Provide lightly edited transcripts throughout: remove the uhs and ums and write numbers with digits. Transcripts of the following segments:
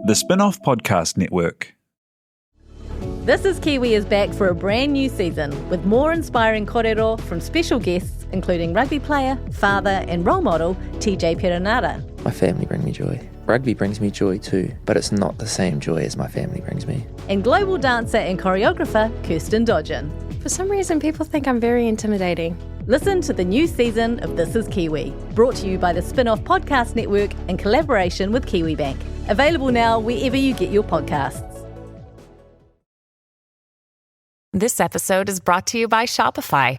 The Spin-Off Podcast Network. This is Kiwi is back for a brand new season with more inspiring kōrero from special guests including rugby player, father and role model TJ Perenara. My family bring me joy. Rugby brings me joy too, but it's not the same joy as my family brings me. And global dancer and choreographer Kirsten Dodgen. For some reason, people think I'm very intimidating. Listen to the new season of This is Kiwi, brought to you by the Spin-Off Podcast Network in collaboration with KiwiBank. Available now wherever you get your podcasts. This episode is brought to you by Shopify.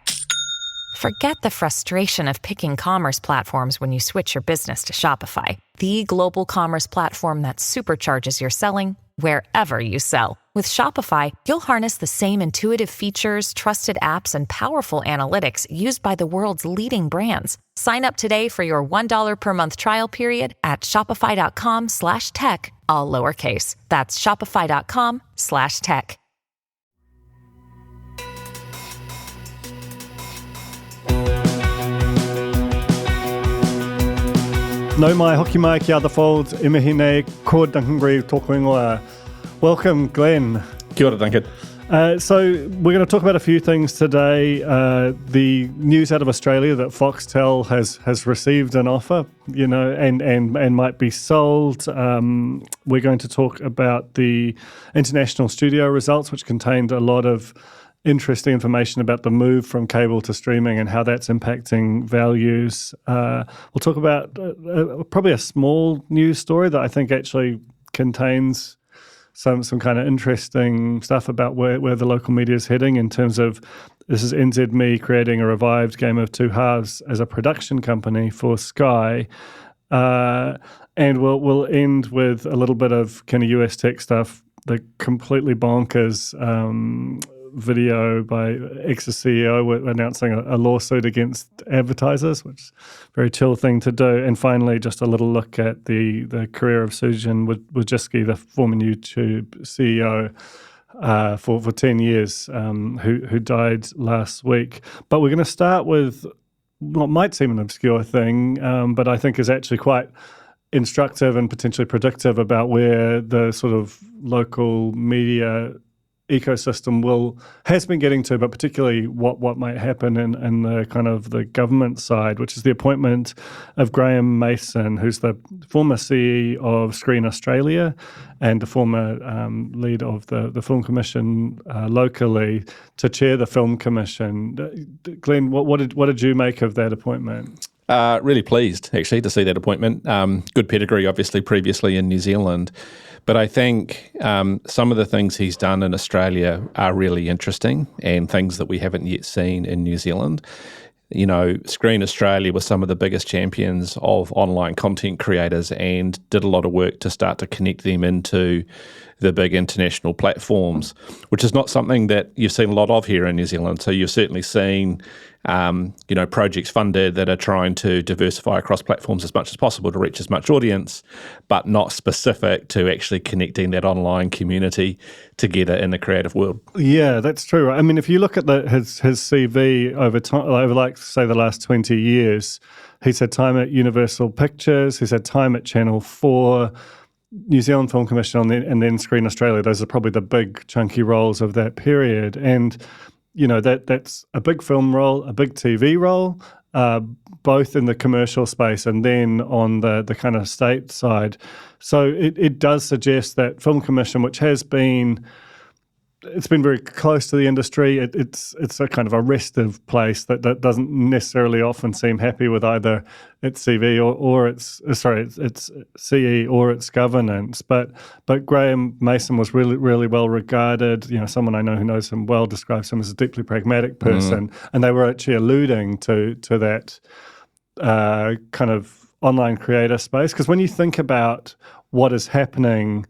Forget the frustration of picking commerce platforms when you switch your business to Shopify, the global commerce platform that supercharges your selling wherever you sell. With Shopify, you'll harness the same intuitive features, trusted apps, and powerful analytics used by the world's leading brands. Sign up today for your $1 per month trial period at shopify.com/tech, all lowercase. That's shopify.com/tech. No mai, hoki mai, kia ora folds, imahine, ko Duncan Greive, tōku ingoa. Welcome, Glenn. Kia ora, Duncan. So we're going to talk about a few things today. The news out of Australia that Foxtel has received an offer, and might be sold. We're going to talk about the international studio results, which contained a lot of interesting information about the move from cable to streaming and how that's impacting values. We'll talk about probably a small news story that I think actually contains some kind of interesting stuff about where the local media is heading in terms of this is NZME creating a revived Game of Two Halves as a production company for Sky. And we'll end with a little bit of kind of US tech stuff, the completely bonkers video by ex-CEO announcing a lawsuit against advertisers, which is a very chill thing to do. And finally, just a little look at the career of Susan Wojcicki, the former YouTube CEO for 10 years, who died last week. But we're going to start with what might seem an obscure thing, but I think is actually quite instructive and potentially predictive about where the sort of local media ecosystem has been getting to, but particularly what might happen in the kind of the government side, which is the appointment of Graeme Mason, who's the former CE of Screen Australia and the former lead of the Film Commission locally, to chair the Film Commission. Glenn, what did you make of that appointment? Really pleased, actually, to see that appointment. Good pedigree, obviously, previously in New Zealand. But I think some of the things he's done in Australia are really interesting and things that we haven't yet seen in New Zealand. Screen Australia was some of the biggest champions of online content creators and did a lot of work to start to connect them into the big international platforms, which is not something that you've seen a lot of here in New Zealand. So you've certainly seen projects funded that are trying to diversify across platforms as much as possible to reach as much audience, but not specific to actually connecting that online community together in the creative world. Yeah, that's true. I mean, if you look at his CV over time, over say the last 20 years, he's had time at Universal Pictures, he's had time at Channel 4, New Zealand Film Commission, and then Screen Australia. Those are probably the big chunky roles of that period. And that's a big film role, a big TV role, both in the commercial space and then on the kind of state side. So it does suggest that Film Commission, which has been very close to the industry, it's a kind of a restive place that doesn't necessarily often seem happy with either its CV or its CE or its governance. But Graeme Mason was really, really well regarded. Someone I know who knows him well describes him as a deeply pragmatic person, and they were actually alluding to that kind of online creator space. Because when you think about what is happening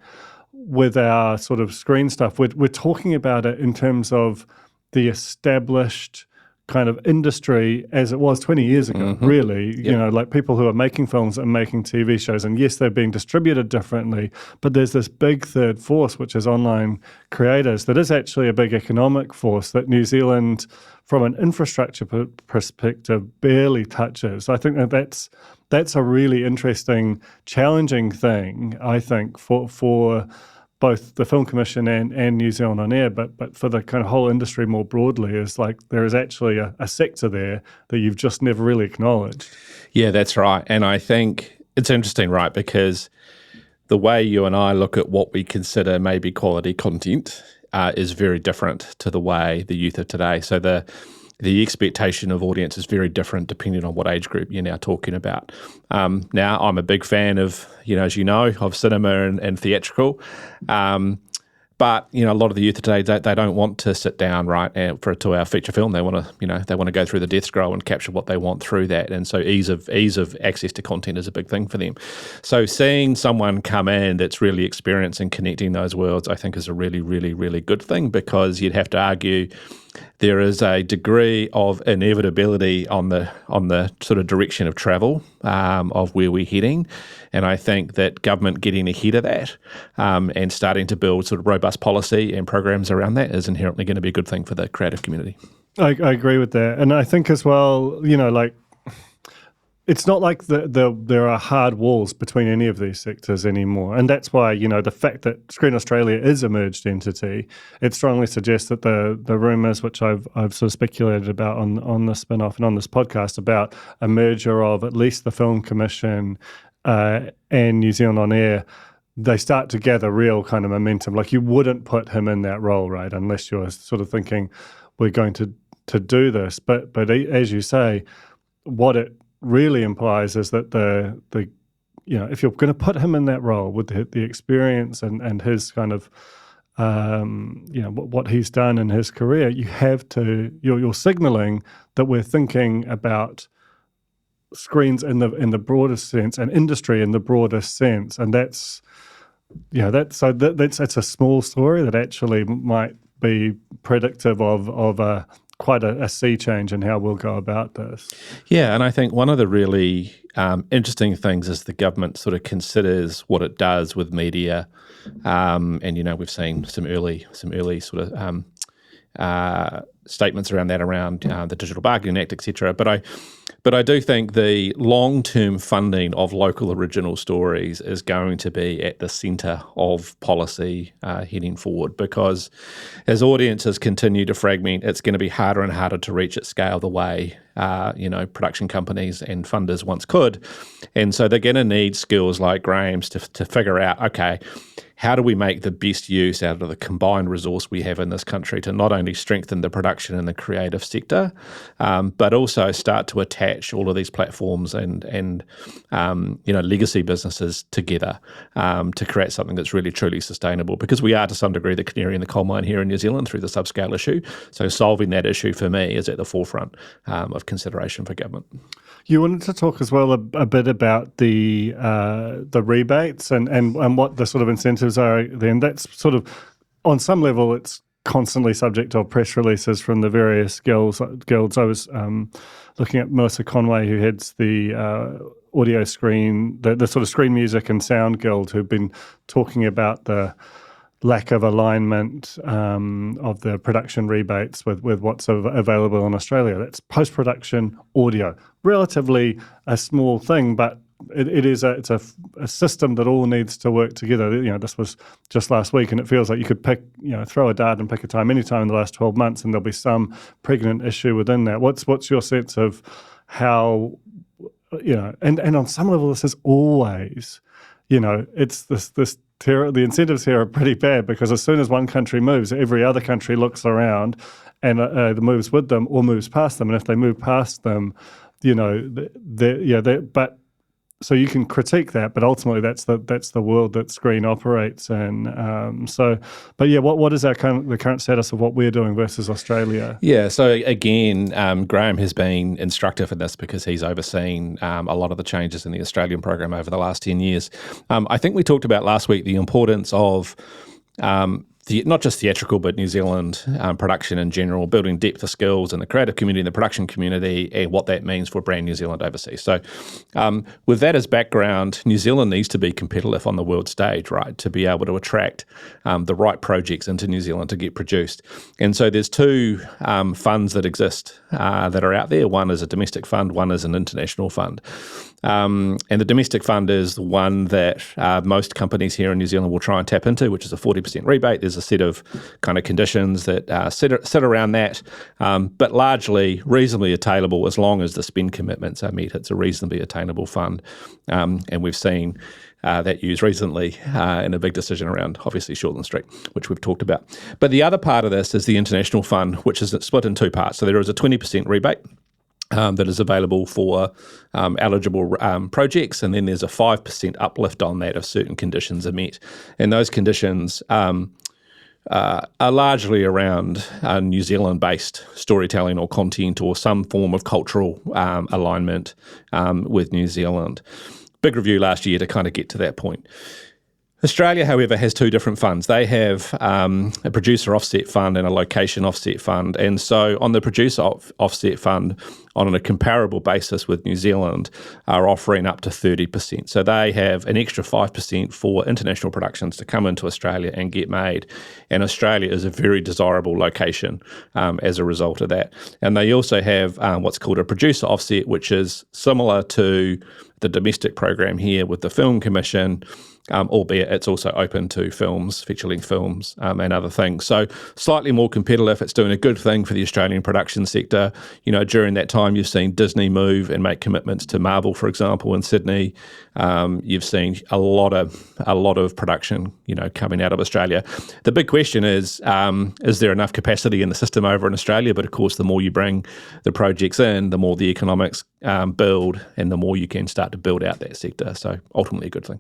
with our sort of screen stuff, we're talking about it in terms of the established kind of industry as it was 20 years ago, really. You know, like people who are making films and making TV shows, and yes, they're being distributed differently, but there's this big third force, which is online creators, that is actually a big economic force that New Zealand, from an infrastructure perspective, barely touches. I think that's a really interesting, challenging thing, I think, for both the Film Commission and New Zealand On Air, but for the kind of whole industry more broadly, is like there is actually a sector there that you've just never really acknowledged. Yeah, that's right. And I think it's interesting, right, because the way you and I look at what we consider maybe quality content is very different to the way the youth of today. So the expectation of audience is very different depending on what age group you're now talking about. Now, I'm a big fan of, as you know, of cinema and theatrical. But, a lot of the youth today, they don't want to sit down, right, for a 2-hour feature film. They want to, they want to go through the death scroll and capture what they want through that. And so ease of access to content is a big thing for them. So seeing someone come in that's really experienced in connecting those worlds, I think is a really, really, really good thing, because you'd have to argue there is a degree of inevitability on the sort of direction of travel of where we're heading. And I think that government getting ahead of that and starting to build sort of robust policy and programs around that is inherently going to be a good thing for the creative community. I agree with that. And I think as well, it's not like there are hard walls between any of these sectors anymore. And that's why, the fact that Screen Australia is a merged entity, it strongly suggests that the rumours, which I've sort of speculated about on the spin-off and on this podcast, about a merger of at least the Film Commission and New Zealand On Air, they start to gather real kind of momentum. Like, you wouldn't put him in that role, right, unless you're sort of thinking we're going to do this. But as you say, what it really implies is that the if you're going to put him in that role with the experience and his kind of what he's done in his career, you're signaling that we're thinking about screens in the broadest sense and industry in the broadest sense, and that's a small story that actually might be predictive of quite a sea change in how we'll go about this. Yeah, and I think one of the really interesting things is the government sort of considers what it does with media, and we've seen some early sort of statements around that, around the Digital Bargaining Act, etc. But I do think the long-term funding of local original stories is going to be at the centre of policy heading forward, because as audiences continue to fragment, it's going to be harder and harder to reach at scale the way production companies and funders once could. And so they're going to need skills like Graeme's to figure out, okay, how do we make the best use out of the combined resource we have in this country to not only strengthen the production and the creative sector, but also start to attach all of these platforms and legacy businesses together to create something that's really truly sustainable. Because we are, to some degree, the canary in the coal mine here in New Zealand through the subscale issue. So solving that issue for me is at the forefront of consideration for government. You wanted to talk as well a bit about the rebates and what the sort of incentives are then. That's sort of, on some level, it's constantly subject to press releases from the various guilds. I was looking at Melissa Conway, who heads the audio screen, the sort of screen music and sound guild, who've been talking about the lack of alignment of the production rebates with what's available in Australia. That's post-production audio. Relatively a small thing, but it's a system that all needs to work together. This was just last week, and it feels like you could pick, throw a dart and pick a time anytime in the last 12 months, and there'll be some pregnant issue within that. What's your sense of how, and on some level this is always, it's this the incentives here are pretty bad, because as soon as one country moves, every other country looks around and moves with them or moves past them. And if they move past them, but so you can critique that, but ultimately that's the world that Screen operates in. What is the current status of what we're doing versus Australia? Yeah, so again, Graeme has been instructive in this because he's overseen a lot of the changes in the Australian program over the last 10 years. I think we talked about last week the importance of not just theatrical, but New Zealand production in general, building depth of skills in the creative community and the production community, and what that means for brand New Zealand overseas. So with that as background, New Zealand needs to be competitive on the world stage, right, to be able to attract the right projects into New Zealand to get produced. And so there's two funds that exist that are out there. One is a domestic fund, one is an international fund. And the domestic fund is the one that most companies here in New Zealand will try and tap into, which is a 40% rebate. There's a set of kind of conditions that sit around that, but largely reasonably attainable as long as the spend commitments are met. It's a reasonably attainable fund, and we've seen that used recently in a big decision around, obviously, Shortland Street, which we've talked about. But the other part of this is the international fund, which is split in two parts. So there is a 20% rebate that is available for eligible projects, and then there's a 5% uplift on that if certain conditions are met. And those conditions are largely around New Zealand-based storytelling or content or some form of cultural alignment with New Zealand. Big review last year to kind of get to that point. Australia, however, has two different funds. They have a producer offset fund and a location offset fund. And so on the producer offset fund, on a comparable basis with New Zealand, are offering up to 30%. So they have an extra 5% for international productions to come into Australia and get made. And Australia is a very desirable location as a result of that. And they also have what's called a producer offset, which is similar to the domestic program here with the Film Commission, albeit it's also open to films, feature-length films, and other things. So slightly more competitive. It's doing a good thing for the Australian production sector. You know, during that time, you've seen Disney move and make commitments to Marvel, for example, in Sydney. You've seen a lot of production, you know, coming out of Australia. The big question is there enough capacity in the system over in Australia? But of course, the more you bring the projects in, the more the economics build, and the more you can start to build out that sector. So ultimately, a good thing.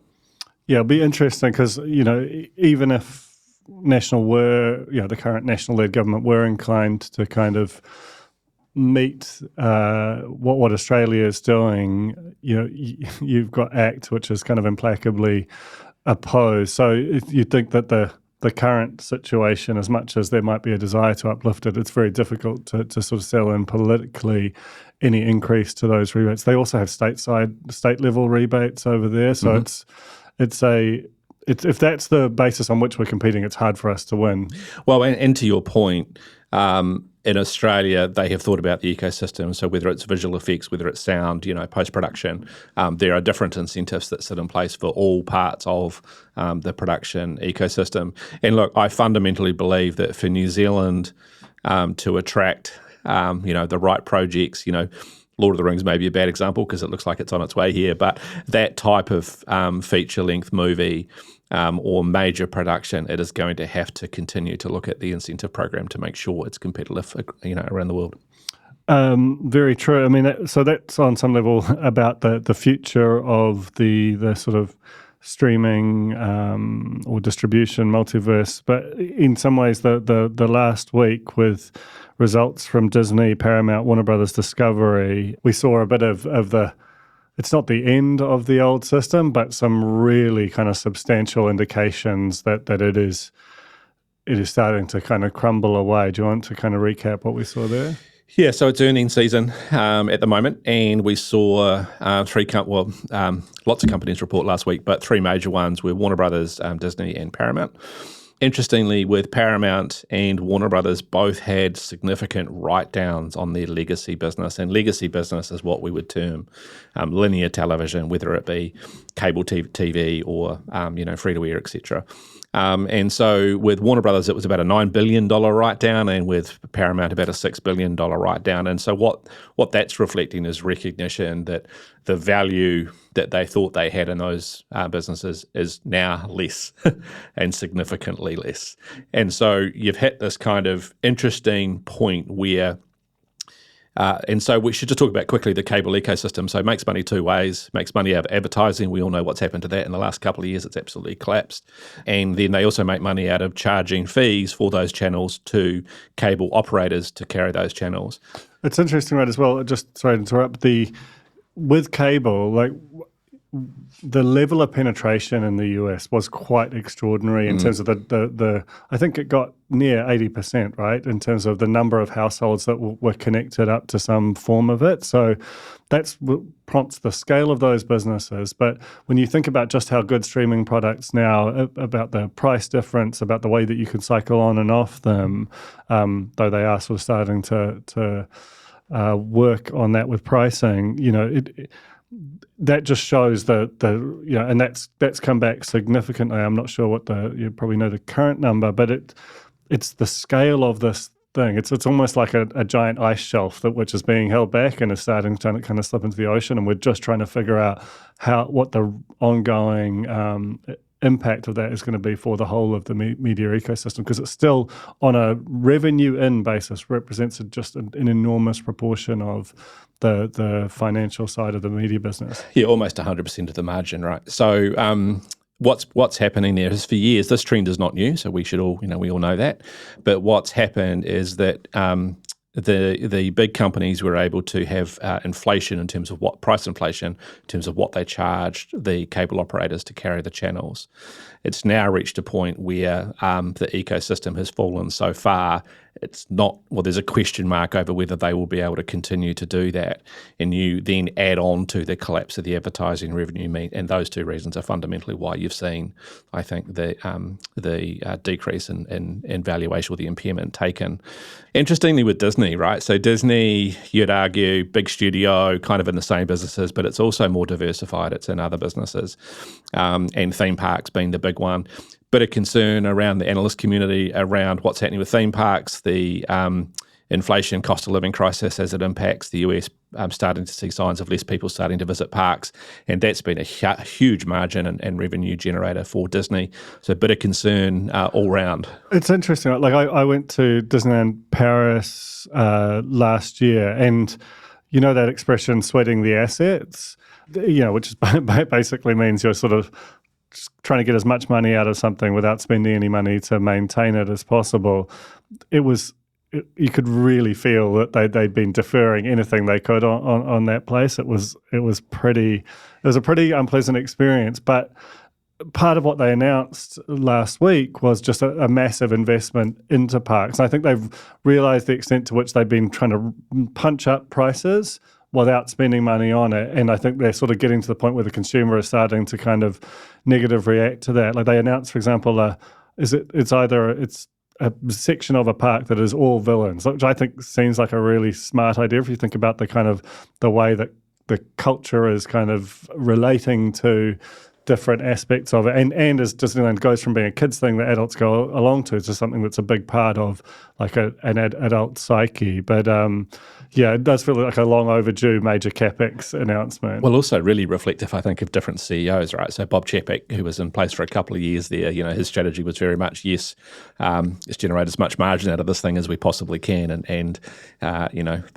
Yeah, it'll be interesting because, you know, even if the current national-led government were inclined to kind of meet what Australia is doing, you know, you've got ACT, which is kind of implacably opposed. So if you think that the current situation, as much as there might be a desire to uplift it, it's very difficult to sort of sell in politically any increase to those rebates. They also have state-level rebates over there, so if that's the basis on which we're competing, it's hard for us to win. Well, and to your point, in Australia, they have thought about the ecosystem. So whether it's visual effects, whether it's sound, you know, post-production, there are different incentives that sit in place for all parts of the production ecosystem. And look, I fundamentally believe that for New Zealand to attract, the right projects, you know, Lord of the Rings may be a bad example because it looks like it's on its way here, but that type of feature-length movie or major production, it is going to have to continue to look at the incentive program to make sure it's competitive, you know, around the world. Very true. I mean, so that's on some level about the future of the sort of streaming or distribution multiverse, but in some ways the last week with results from Disney, Paramount, Warner Brothers Discovery, we saw a bit of the, it's not the end of the old system, but some really kind of substantial indications that it is starting to kind of crumble away. Do you want to kind of recap what we saw there? Yeah, so it's earnings season at the moment, and we saw lots of companies report last week, but three major ones were Warner Brothers, Disney, and Paramount. Interestingly, with Paramount and Warner Brothers, both had significant write-downs on their legacy business, and legacy business is what we would term linear television, whether it be cable TV or free-to-air, etc. And so with Warner Brothers, it was about a $9 billion write-down, and with Paramount, about a $6 billion write-down. And so what that's reflecting is recognition that the value that they thought they had in those businesses is now less and significantly less. And so you've hit this kind of interesting point where and so we should just talk about quickly the cable ecosystem. So it makes money two ways. Makes money out of advertising. We all know what's happened to that in the last couple of years. It's absolutely collapsed. And then they also make money out of charging fees for those channels to cable operators to carry those channels. It's interesting, right, as well, just sorry to interrupt, with cable, like the level of penetration in the US was quite extraordinary in terms of the I think it got near 80%, right, in terms of the number of households that were connected up to some form of it. So that's what prompts the scale of those businesses. But when you think about just how good streaming products now, about the price difference, about the way that you can cycle on and off them, though they are sort of starting to work on that with pricing, that just shows and that's come back significantly. I'm not sure what you probably know the current number, but it's the scale of this thing. It's almost like a giant ice shelf which is being held back and is starting to kind of slip into the ocean, and we're just trying to figure out what the ongoing impact of that is going to be for the whole of the media ecosystem, because it's still on a revenue in basis represents just an enormous proportion of the financial side of the media business. Yeah, almost 100% of the margin, right? So what's happening there is, for years, this trend is not new, so we should all, we all know that. But what's happened is that the big companies were able to have inflation in terms of price inflation, in terms of what they charged the cable operators to carry the channels. It's now reached a point where the ecosystem has fallen so far, it's not, there's a question mark over whether they will be able to continue to do that. And you then add on to the collapse of the advertising revenue, and those two reasons are fundamentally why you've seen, I think, the decrease in valuation, or the impairment taken. Interestingly with Disney, right? So Disney, you'd argue, big studio, kind of in the same businesses, but it's also more diversified. It's in other businesses, and theme parks being the big one. Bit of concern around the analyst community around what's happening with theme parks, the inflation, cost of living crisis as it impacts the US, starting to see signs of less people starting to visit parks, and that's been a huge margin and revenue generator for Disney. So a bit of concern all round. It's interesting. Like I went to Disneyland Paris last year, and that expression, sweating the assets, which basically means you're sort of trying to get as much money out of something without spending any money to maintain it as possible. You could really feel that they'd been deferring anything they could on that place. It was a pretty unpleasant experience. But part of what they announced last week was just a massive investment into parks. And I think they've realised the extent to which they've been trying to punch up prices without spending money on it. And I think they're sort of getting to the point where the consumer is starting to kind of negative react to that. Like they announced, for example, it's a section of a park that is all villains, which I think seems like a really smart idea if you think about the way that the culture is kind of relating to different aspects of it. And as Disneyland goes from being a kids thing that adults go along to something that's a big part of like an adult psyche. But it does feel like a long overdue major CapEx announcement. Well, also really reflective, I think, of different CEOs, right? So Bob Chapek, who was in place for a couple of years there, his strategy was very much, let's generate as much margin out of this thing as we possibly can, and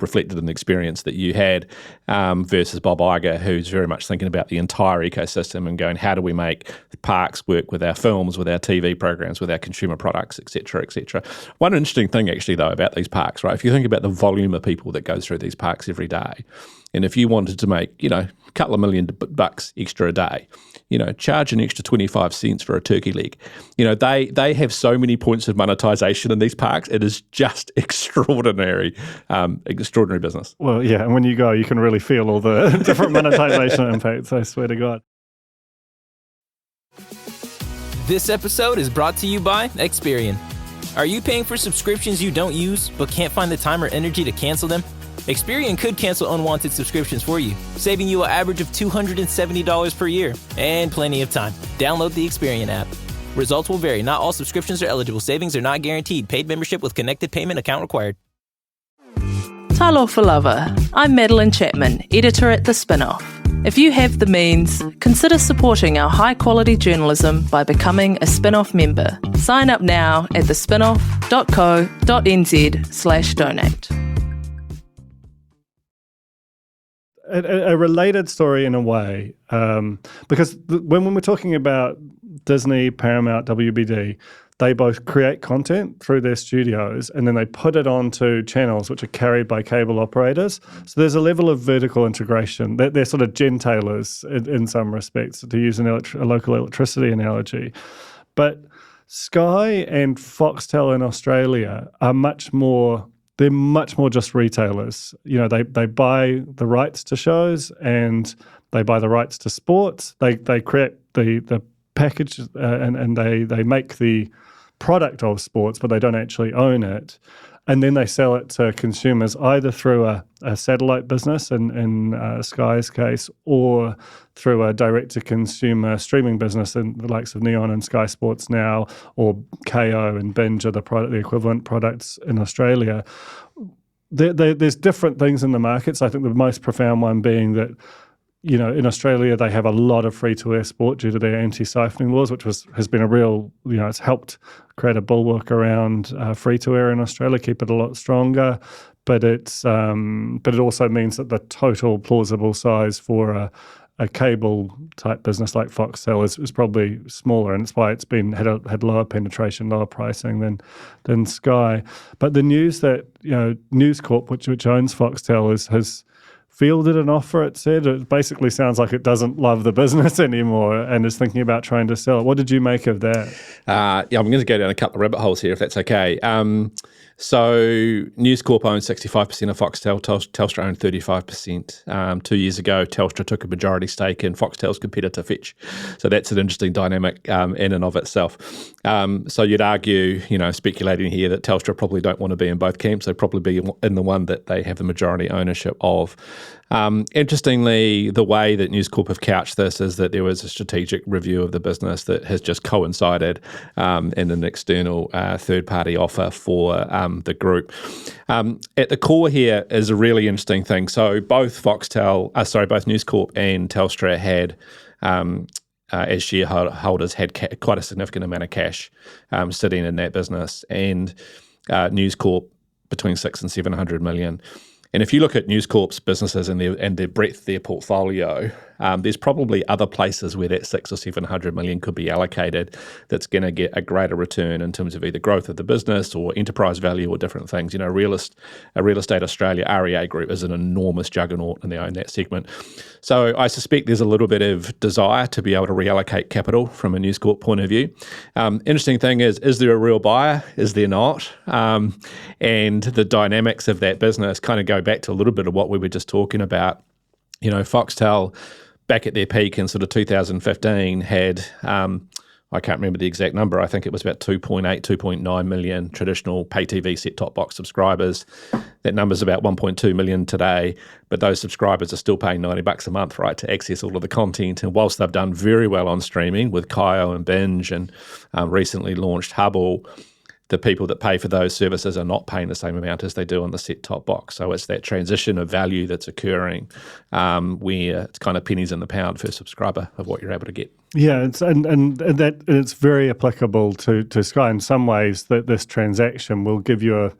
reflected in the experience that you had, versus Bob Iger, who's very much thinking about the entire ecosystem and going, how do we make the parks work with our films, with our TV programs, with our consumer products, et cetera, et cetera. One interesting thing, actually, though, about these parks, right? If you think about the volume of people that goes through these parks every day, and if you wanted to make, a couple of $1 million extra a day, charge an extra 25 cents for a turkey leg. They have so many points of monetization in these parks. It is just extraordinary business. Well, yeah, and when you go, you can really feel all the different monetization impacts, I swear to God. This episode is brought to you by Experian. Are you paying for subscriptions you don't use but can't find the time or energy to cancel them? Experian could cancel unwanted subscriptions for you, saving you an average of $270 per year and plenty of time. Download the Experian app. Results will vary. Not all subscriptions are eligible. Savings are not guaranteed. Paid membership with connected payment account required. Talofa lava. I'm Madeline Chapman, editor at The Spinoff. If you have the means, consider supporting our high-quality journalism by becoming a Spinoff member. Sign up now at thespinoff.co.nz/donate. A related story in a way, because when we're talking about Disney, Paramount, WBD, they both create content through their studios and then they put it onto channels which are carried by cable operators. So there's a level of vertical integration. They're sort of gentailers in some respects, to use a local electricity analogy. But Sky and Foxtel in Australia are much more just retailers. They buy the rights to shows and they buy the rights to sports. They create the package and they make the product of sports, but they don't actually own it. And then they sell it to consumers either through a satellite business in Sky's case, or through a direct-to-consumer streaming business in the likes of Neon and Sky Sports Now, or KO and Binge are the equivalent products in Australia. There's different things in the markets. I think the most profound one being that, in Australia, they have a lot of free-to-air sport due to their anti-siphoning laws, which has been a real, it's helped create a bulwark around free-to-air in Australia, keep it a lot stronger. But it also means that the total plausible size for a cable-type business like Foxtel is probably smaller, and it's why it's had lower penetration, lower pricing than Sky. But the news that News Corp, which owns Foxtel, has fielded an offer, it said. It basically sounds like it doesn't love the business anymore and is thinking about trying to sell it. What did you make of that? I'm going to go down a couple of rabbit holes here, if that's okay. So News Corp owns 65% of Foxtel, Telstra owned 35%. 2 years ago, Telstra took a majority stake in Foxtel's competitor Fetch. So that's an interesting dynamic in and of itself. So you'd argue, speculating here, that Telstra probably don't want to be in both camps. They'd probably be in the one that they have the majority ownership of. Interestingly, the way that News Corp have couched this is that there was a strategic review of the business that has just coincided in an external third-party offer for the group. At the core here is a really interesting thing. So both News Corp and Telstra had, as shareholders, had quite a significant amount of cash sitting in that business, and News Corp between 600 and 700 million. And if you look at News Corp's businesses and their breadth, their portfolio, there's probably other places where that 600 or 700 million could be allocated that's going to get a greater return in terms of either growth of the business or enterprise value or different things. Real Estate Australia, REA Group, is an enormous juggernaut and they own that segment. So I suspect there's a little bit of desire to be able to reallocate capital from a News Corp point of view. Interesting thing is there a real buyer? Is there not? And the dynamics of that business kind of go back to a little bit of what we were just talking about. Foxtel, back at their peak in sort of 2015, had, I can't remember the exact number, I think it was about 2.9 million traditional pay TV set-top box subscribers. That number's about 1.2 million today, but those subscribers are still paying $90 a month, right, to access all of the content. And whilst they've done very well on streaming with KO and Binge and recently launched Hubble, the people that pay for those services are not paying the same amount as they do on the set-top box. So it's that transition of value that's occurring where it's kind of pennies in the pound per subscriber of what you're able to get. Yeah, it's very applicable to Sky in some ways, that this transaction will give you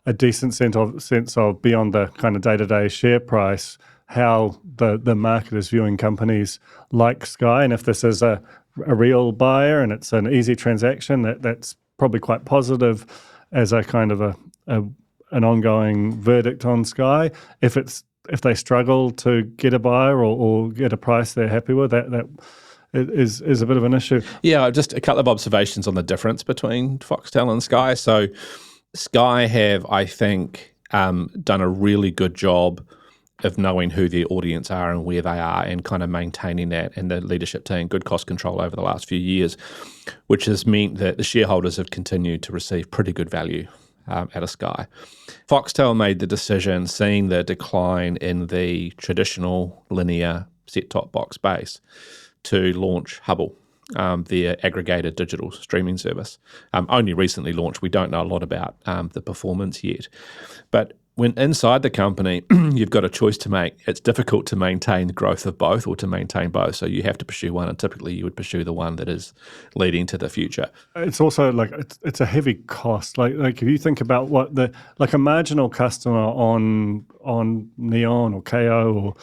a decent sense of beyond the kind of day-to-day share price, how the market is viewing companies like Sky. And if this is a real buyer and it's an easy transaction, that's probably quite positive as a kind of an ongoing verdict on Sky. If they struggle to get a buyer or get a price they're happy with, that is a bit of an issue. Yeah, just a couple of observations on the difference between Foxtel and Sky. So Sky have, I think, done a really good job of knowing who their audience are and where they are and kind of maintaining that, and the leadership team, good cost control over the last few years, which has meant that the shareholders have continued to receive pretty good value out of Sky. Foxtel made the decision, seeing the decline in the traditional linear set-top box base, to launch Hubble, their aggregated digital streaming service. Only recently launched. We don't know a lot about the performance yet. But when inside the company, you've got a choice to make. It's difficult to maintain the growth of both or to maintain both. So you have to pursue one, and typically you would pursue the one that is leading to the future. It's also like it's a heavy cost. Like if you think about what a marginal customer on Neon or KO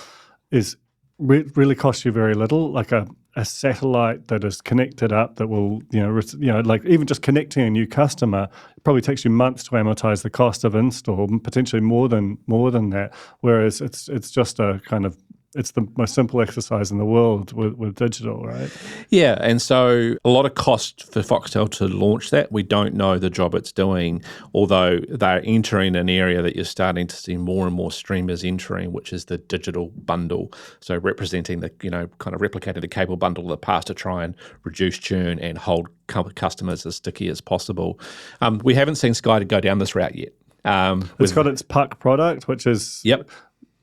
really costs you very little. Like a a satellite that is connected up that will, like even just connecting a new customer probably takes you months to amortize the cost of install, potentially more than that. Whereas it's just a kind of, it's the most simple exercise in the world with digital, right? Yeah, and so a lot of cost for Foxtel to launch that. We don't know the job it's doing, although they're entering an area that you're starting to see more and more streamers entering, which is the digital bundle. So representing the, kind of replicating the cable bundle of the past to try and reduce churn and hold customers as sticky as possible. We haven't seen Sky to go down this route yet. It's got its Puck product, which is... Yep.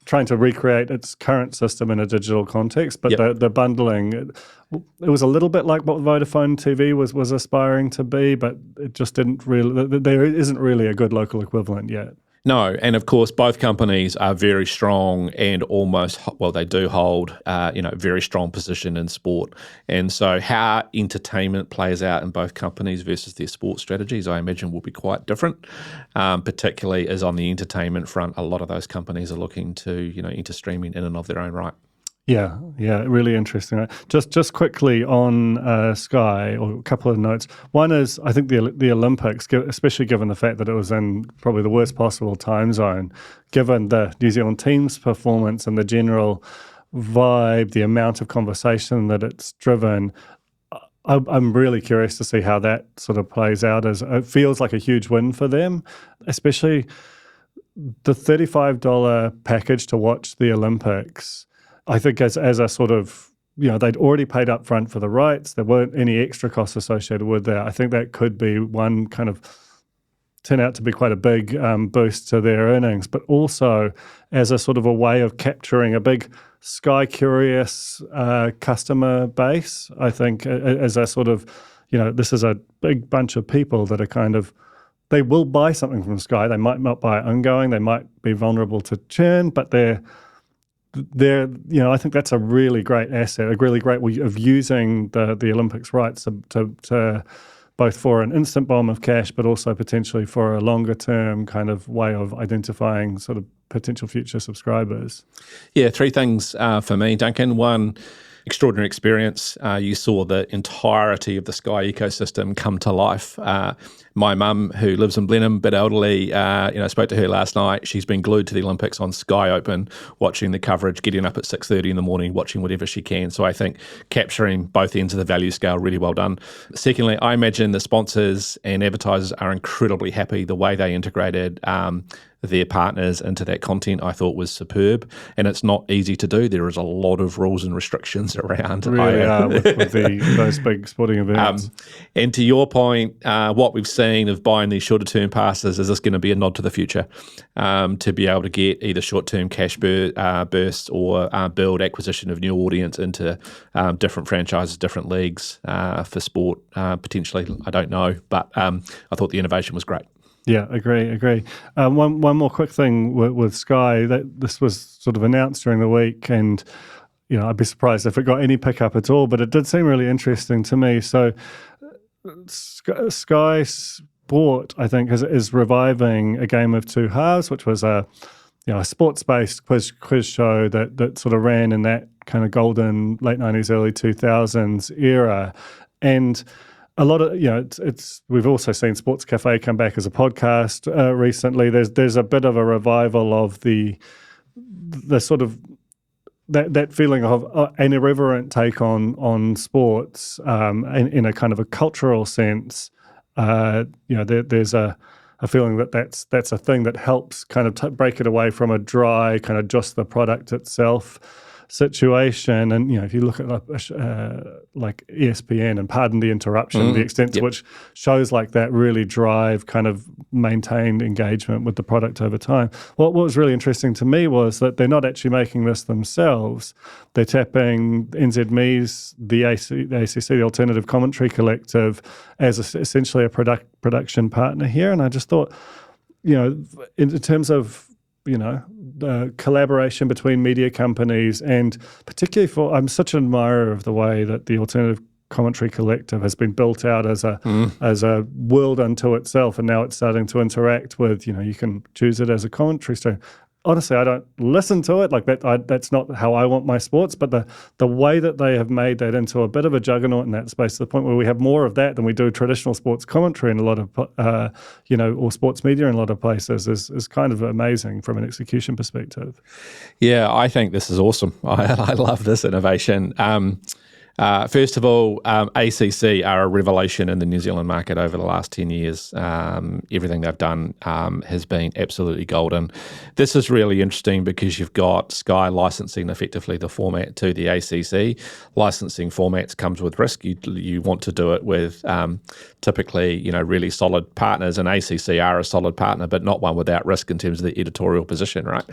Trying to recreate its current system in a digital context, but the bundling, it was a little bit like what Vodafone TV was aspiring to be, but it just didn't really, there isn't really a good local equivalent yet. No, and of course, both companies are very strong and they do hold, very strong position in sport. And so how entertainment plays out in both companies versus their sports strategies, I imagine will be quite different, particularly as on the entertainment front, a lot of those companies are looking to, enter streaming in and of their own right. Yeah, really interesting. Just quickly on Sky, or a couple of notes. One is, I think the Olympics, especially given the fact that it was in probably the worst possible time zone, given the New Zealand team's performance and the general vibe, the amount of conversation that it's driven, I'm really curious to see how that sort of plays out. As it feels like a huge win for them, especially the $35 package to watch the Olympics. I think as a sort of, they'd already paid up front for the rights. There weren't any extra costs associated with that. I think that could be one kind of turn out to be quite a big boost to their earnings, but also as a sort of a way of capturing a big Sky curious customer base. I think as a sort of, this is a big bunch of people that are kind of, they will buy something from Sky. They might not buy it ongoing. They might be vulnerable to churn, but they're, I think that's a really great asset, a really great way of using the Olympics rights to both for an instant bomb of cash, but also potentially for a longer term kind of way of identifying sort of potential future subscribers. Yeah, 3 things for me, Duncan. 1, extraordinary experience. You saw the entirety of the Sky ecosystem come to life. My mum, who lives in Blenheim, a bit elderly, I spoke to her last night. She's been glued to the Olympics on Sky Open, watching the coverage, getting up at 6:30 in the morning, watching whatever she can. So I think capturing both ends of the value scale, really well done. Secondly, I imagine the sponsors and advertisers are incredibly happy the way they integrated their partners into that content. I thought was superb, and it's not easy to do. There is a lot of rules and restrictions around. Really are with those big sporting events. And to your point, what we've seen of buying these shorter term passes, is this going to be a nod to the future to be able to get either short term cash bursts or build acquisition of new audience into different franchises, different leagues for sport potentially. I don't know, but I thought the innovation was great. Yeah, agree. One more quick thing with Sky, that this was sort of announced during the week, and I'd be surprised if it got any pickup at all, but it did seem really interesting to me. So Sky Sport, I think, is reviving A Game of Two Halves, which was a sports-based quiz show that sort of ran in that kind of golden late 90s, early 2000s era, and a lot of, we've also seen Sports Cafe come back as a podcast recently. There's a bit of a revival of the sort of that feeling of an irreverent take on sports in a kind of a cultural sense. There's a feeling that's a thing that helps kind of break it away from a dry kind of just the product itself situation. And if you look at like ESPN, and pardon the interruption, the extent to which shows like that really drive kind of maintained engagement with the product over time. What was really interesting to me was that they're not actually making this themselves. They're tapping NZME's, the ACC, the Alternative Commentary Collective, as essentially a production partner here. And I just thought, in terms of the collaboration between media companies, and particularly I'm such an admirer of the way that the Alternative Commentary Collective has been built out as a world unto itself, and now it's starting to interact with, you can choose it as a commentary stream. honestly, I don't listen to it like that. That's not how I want my sports. But the way that they have made that into a bit of a juggernaut in that space, to the point where we have more of that than we do traditional sports commentary in a lot of, or sports media in a lot of places, is kind of amazing from an execution perspective. Yeah, I think this is awesome. I love this innovation. First of all, ACC are a revelation in the New Zealand market over the last 10 years. Everything they've done has been absolutely golden. This is really interesting because you've got Sky licensing effectively the format to the ACC. Licensing formats comes with risk. You want to do it with typically, really solid partners, and ACC are a solid partner, but not one without risk in terms of the editorial position, right?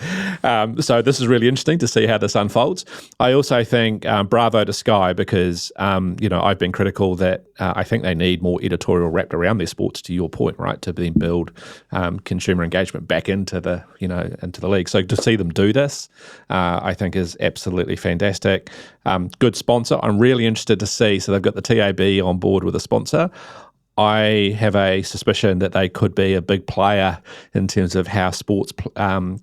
So this is really interesting to see how this unfolds. I also think bravo to Sky, because, I've been critical that I think they need more editorial wrapped around their sports, to your point, right, to then build consumer engagement back into the league. So to see them do this, I think is absolutely fantastic. Good sponsor. I'm really interested to see. So they've got the TAB on board with a sponsor. I have a suspicion that they could be a big player in terms of how sports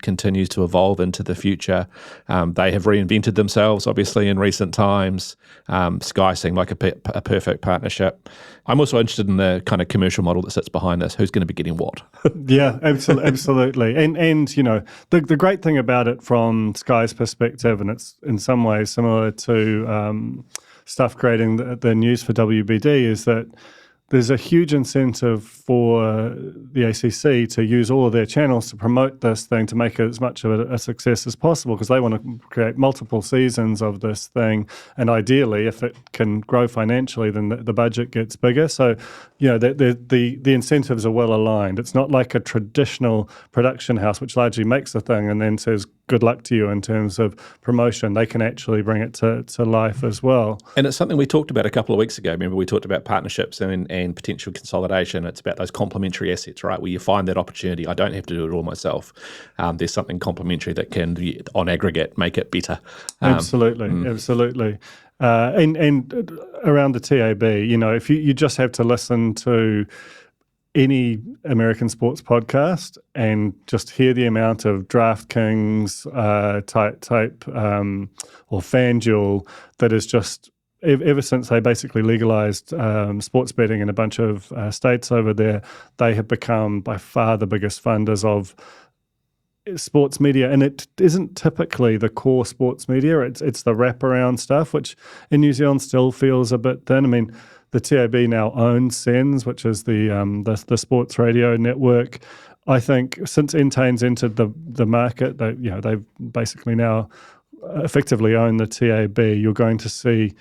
continues to evolve into the future. They have reinvented themselves, obviously, in recent times. Sky seemed like a perfect partnership. I'm also interested in the kind of commercial model that sits behind this. Who's going to be getting what? Yeah, absolutely. And the great thing about it from Sky's perspective, and it's in some ways similar to stuff creating the news for WBD, is that there's a huge incentive for the ACC to use all of their channels to promote this thing, to make it as much of a success as possible, because they want to create multiple seasons of this thing. And ideally, if it can grow financially, then the budget gets bigger. So, the incentives are well aligned. It's not like a traditional production house, which largely makes the thing and then says, good luck to you in terms of promotion. They can actually bring it to life as well. And it's something we talked about a couple of weeks ago. Remember, we talked about partnerships and potential consolidation. It's about those complementary assets, right, where you find that opportunity. I don't have to do it all myself. There's something complementary that can, on aggregate, make it better. Absolutely. And around the TAB, if you just have to listen to any American sports podcast and just hear the amount of DraftKings type or FanDuel that is just, ever since they basically legalized sports betting in a bunch of states over there, they have become by far the biggest funders of sports media. And it isn't typically the core sports media. It's the wraparound stuff, which in New Zealand still feels a bit thin. I mean, the TAB now owns SENS, which is the sports radio network. I think since Entain's entered the market, they've basically now effectively own the TAB. You're going to see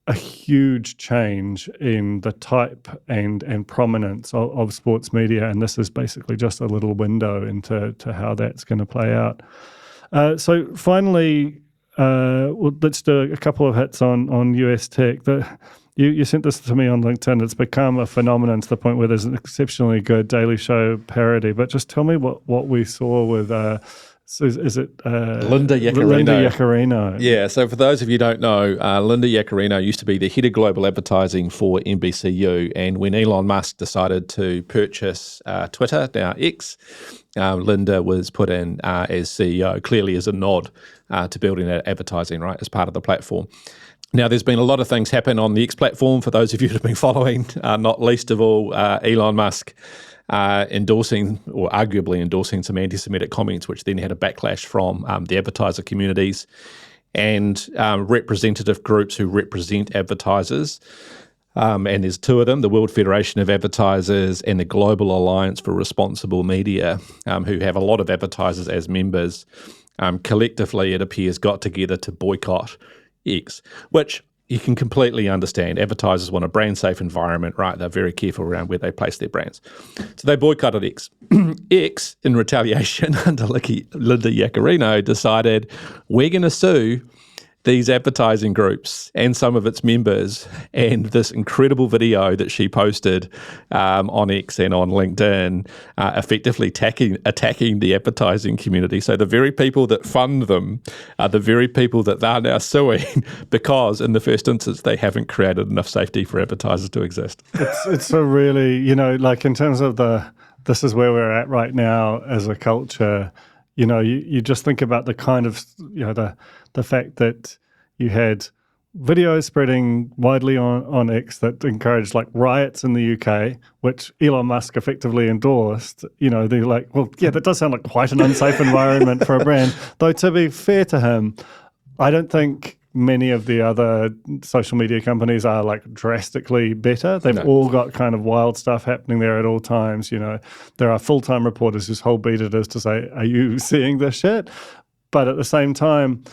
a huge change in the type and prominence of sports media, and this is basically just a little window into how that's going to play out. So finally, let's do a couple of hits on US tech. You sent this to me on LinkedIn. It's become a phenomenon to the point where there's an exceptionally good Daily Show parody. But just tell me what we saw with, is it Linda Yaccarino? Linda Yaccarino. Yeah, so for those of you who don't know, Linda Yaccarino used to be the head of global advertising for NBCU. And when Elon Musk decided to purchase Twitter, now X, Linda was put in as CEO, clearly as a nod to building that advertising, right, as part of the platform. Now, there's been a lot of things happen on the X platform for those of you who have been following, not least of all Elon Musk endorsing or arguably endorsing some anti-Semitic comments, which then had a backlash from the advertiser communities and representative groups who represent advertisers. And there's two of them, the World Federation of Advertisers and the Global Alliance for Responsible Media, who have a lot of advertisers as members. Collectively, it appears, got together to boycott X, which you can completely understand. Advertisers want a brand-safe environment, right? They're very careful around where they place their brands. So they boycotted X. X, in retaliation, under Linda Yaccarino, decided, we're going to sue these advertising groups and some of its members, and this incredible video that she posted on X and on LinkedIn, effectively attacking the advertising community. So the very people that fund them are the very people that they're now suing because in the first instance they haven't created enough safety for advertisers to exist. It's a really, in terms of this is where we're at right now as a culture. You just think about the kind of, the fact that you had videos spreading widely on X that encouraged like riots in the UK, which Elon Musk effectively endorsed. They're like, well, yeah, that does sound like quite an unsafe environment for a brand. Though to be fair to him, I don't think many of the other social media companies are like drastically better. They've all got kind of wild stuff happening there at all times. There are full-time reporters whose whole beat it is to say, are you seeing this shit? But at the same time,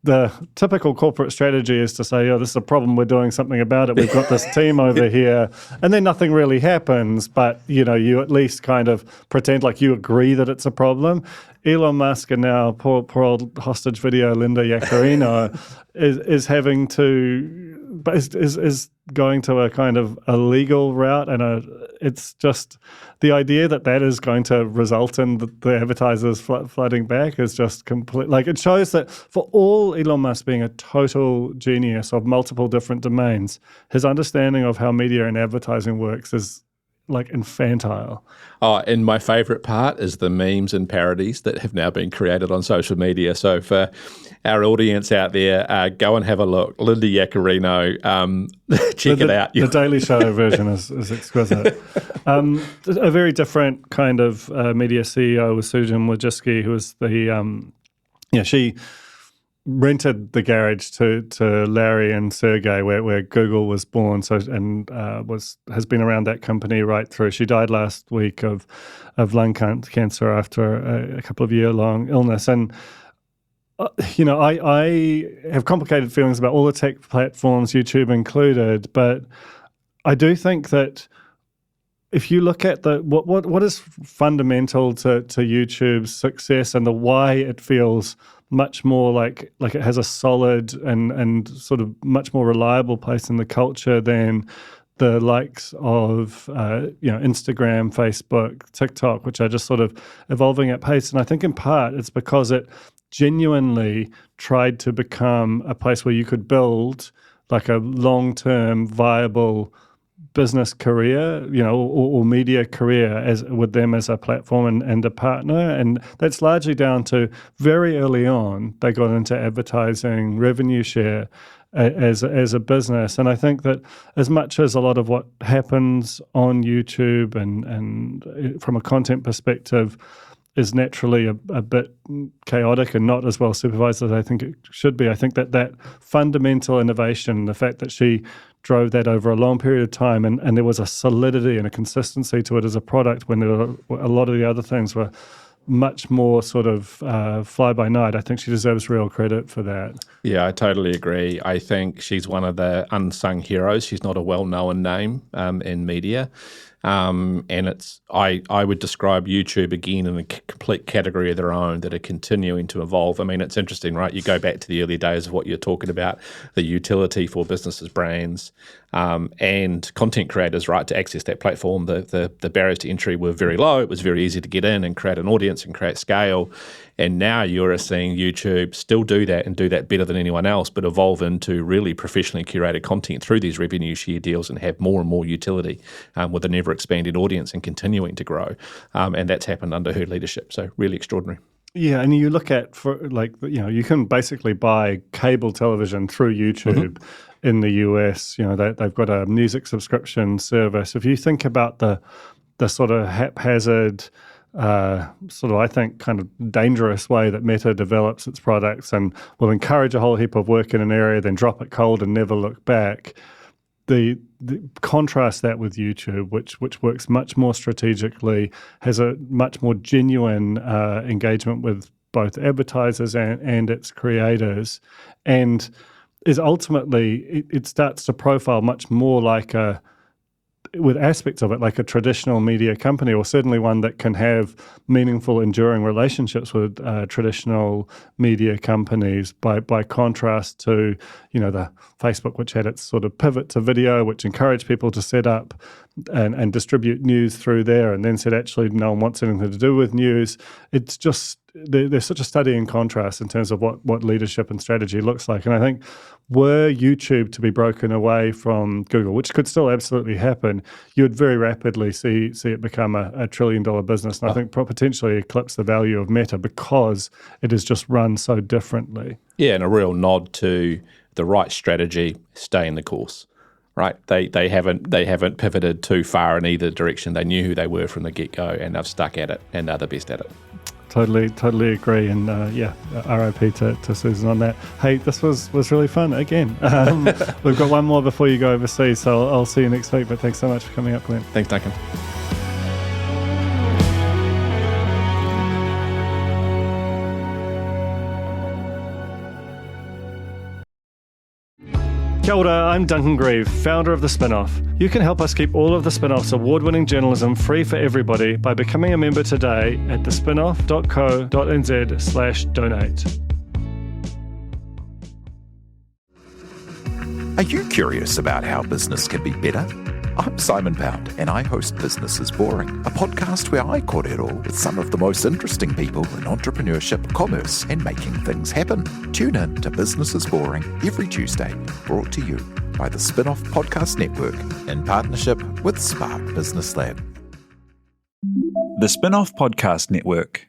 the typical corporate strategy is to say, this is a problem, we're doing something about it, we've got this team over here, and then nothing really happens, but, you at least kind of pretend like you agree that it's a problem. Elon Musk and now poor old hostage video Linda Yaccarino is having to, is going to a kind of a legal route, and it's just the idea that is going to result in the advertisers flooding back is just complete. Like, it shows that for all Elon Musk being a total genius of multiple different domains, his understanding of how media and advertising works is like infantile. Oh, and my favourite part is the memes and parodies that have now been created on social media. So for our audience out there, go and have a look. Linda Yaccarino, check it out. The Daily Show version is exquisite. A very different kind of media CEO was Susan Wojcicki, who was she rented the garage to Larry and Sergey, where Google was born. So has been around that company right through. She died last week of lung cancer after a couple of year-long illness. And I have complicated feelings about all the tech platforms, YouTube included, but I do think that if you look at what is fundamental to YouTube's success and the why it feels much more like it has a solid and sort of much more reliable place in the culture than the likes of Instagram, Facebook, TikTok, which are just sort of evolving at pace. And I think in part it's because it genuinely tried to become a place where you could build like a long-term viable business career, or media career with them as a platform and a partner. And that's largely down to very early on, they got into advertising revenue share as a business. And I think that as much as a lot of what happens on YouTube and from a content perspective is naturally a bit chaotic and not as well supervised as I think it should be, I think that fundamental innovation, the fact that she drove that over a long period of time and there was a solidity and a consistency to it as a product when there were a lot of the other things were much more sort of fly by night. I think she deserves real credit for that. Yeah, I totally agree. I think she's one of the unsung heroes. She's not a well-known name in media. And I would describe YouTube again in a complete category of their own that are continuing to evolve. I mean, it's interesting, right? You go back to the early days of what you're talking about, the utility for businesses, brands, and content creators, right, to access that platform. The barriers to entry were very low. It was very easy to get in and create an audience and create scale. And now you're seeing YouTube still do that and do that better than anyone else, but evolve into really professionally curated content through these revenue share deals and have more and more utility with an ever-expanding audience and continuing to grow. And that's happened under her leadership. So really extraordinary. Yeah, and you look at, you can basically buy cable television through YouTube in the US. They've got a music subscription service. If you think about the sort of haphazard, I think, kind of dangerous way that Meta develops its products and will encourage a whole heap of work in an area, then drop it cold and never look back. The contrast that with YouTube, which works much more strategically, has a much more genuine engagement with both advertisers and its creators, and is ultimately it starts to profile much more like with aspects of it like a traditional media company, or certainly one that can have meaningful, enduring relationships with traditional media companies, by contrast to, the Facebook, which had its sort of pivot to video, which encouraged people to set up and distribute news through there, and then said, actually, no one wants anything to do with news. It's just, there's such a study in contrast in terms of what leadership and strategy looks like. And I think were YouTube to be broken away from Google, which could still absolutely happen, you would very rapidly see it become a $1 trillion business. And I think potentially eclipse the value of Meta because it is just run so differently. Yeah, and a real nod to the right strategy, stay in the course. Right, they haven't pivoted too far in either direction. They knew who they were from the get-go, and they've stuck at it, and they're the best at it. Totally agree, and RIP to Susan on that. Hey, this was really fun again. We've got one more before you go overseas, so I'll see you next week. But thanks so much for coming up, Glenn. Thanks, Duncan. Kia ora, I'm Duncan Greive, founder of The Spinoff. You can help us keep all of The Spinoff's award-winning journalism free for everybody by becoming a member today at thespinoff.co.nz/donate. Are you curious about how business can be better? I'm Simon Pound, and I host Business is Boring, a podcast where I kōrero with some of the most interesting people in entrepreneurship, commerce, and making things happen. Tune in to Business is Boring every Tuesday, brought to you by the Spinoff Podcast Network in partnership with Spark Business Lab. The Spinoff Podcast Network.